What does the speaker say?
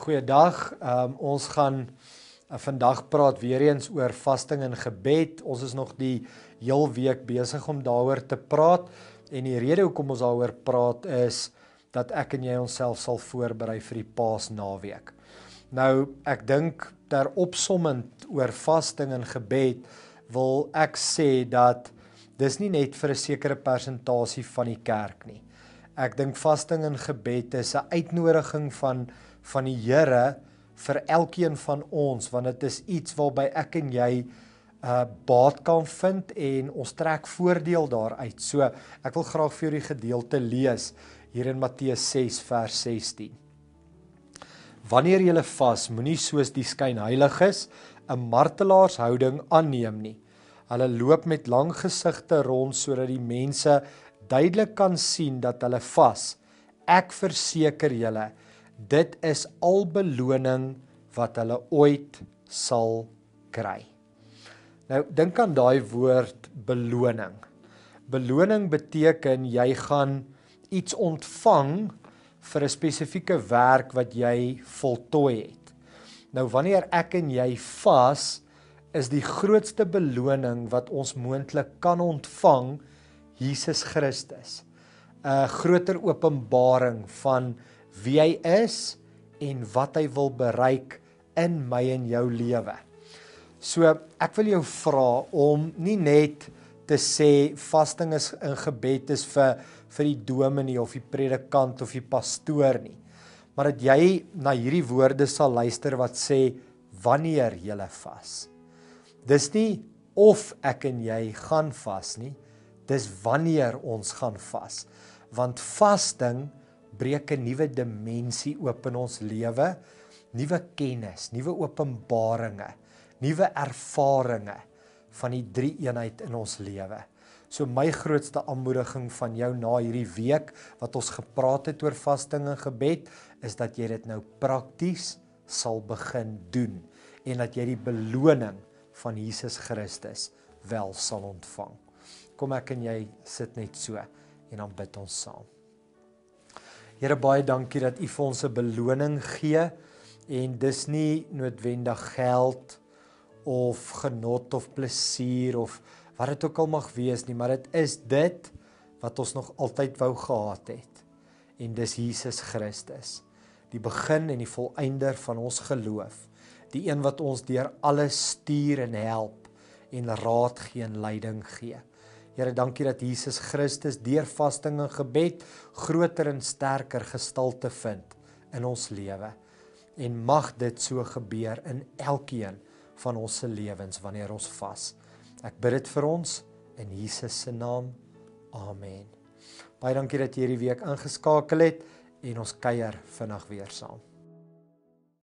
Goeiedag, ons gaan vandag praat weer eens oor vasting en gebed. Ons is nog die heel week besig om daaroor te praat en die rede hoekom ons daaroor praat is dat ek en jy onsself sal voorberei vir die Paasnaweek. Nou, ek dink ter opsommend oor vasting en gebed wil ek sê dat dis nie net vir 'n sekere persentasie van die kerk nie. Ek dink vasting en gebed is 'n uitnodiging van die Here vir elkeen van ons, want dit is iets waarby ek en jy baat kan vind en ons trek voordeel daaruit. So, ek wil graag vir julle die gedeelte lees hier in Matteus 6 vers 16. Wanneer julle vas, moenie soos die skynheiliges 'n martelaarshouding aanneem nie. Hulle loop met lang gesigte rond sodat die mense duidelik kan sien dat hulle vas. Ek verseker julle, dit is al beloning wat hulle ooit sal kry. Nou, dink aan daai woord beloning. Beloning beteken jy gaan iets ontvang vir 'n spesifieke werk wat jy voltooi het. Nou, wanneer ek en jy vas, is die grootste beloning wat ons moontlik kan ontvang Jesus Christus. 'n Groter openbaring van wie hy is en wat hy wil bereik in my en jou lewe. So, ek wil jou vra om nie net te sê vasting is in gebed is vir die dominee of die predikant of die pastoor nie, maar dat jy na hierdie woorde sal luister wat sê wanneer jy vas. Dis nie of ek en jy gaan vas nie, dis wanneer ons gaan vas, want vasting breek 'n nuwe dimensie oop in ons lewe, nuwe kennis, nuwe openbaringe, nuwe ervarings van die drie eenheid in ons lewe. So my grootste aanmoediging van jou na hierdie week wat ons gepraat het oor vasting en gebed, is dat jy dit nou prakties sal begin doen en dat jy die beloning van Jesus Christus wel sal ontvang. Kom ek en jy sit net so en dan bid ons saam. Here, baie dankie dat U vir ons 'n beloning gee en dis nie noodwendig geld of genot of plesier of wat dit ook al mag wees nie, maar dit is dit wat ons nog altyd wou gehad het. En dis Jesus Christus, die begin en die volëinder van ons geloof, die een wat ons deur alles stuur en help en raad gee en leiding gee. Here, dankie dat Jesus Christus deur vasting en gebed groter en sterker gestalte vind in ons lewe. En mag dit so gebeur in elkeen van ons se lewens wanneer ons vas. Ek bid dit vir ons in Jesus se naam. Amen. Baie dankie dat jy hierdie week ingeskakel het en ons kuier vinnig weer saam.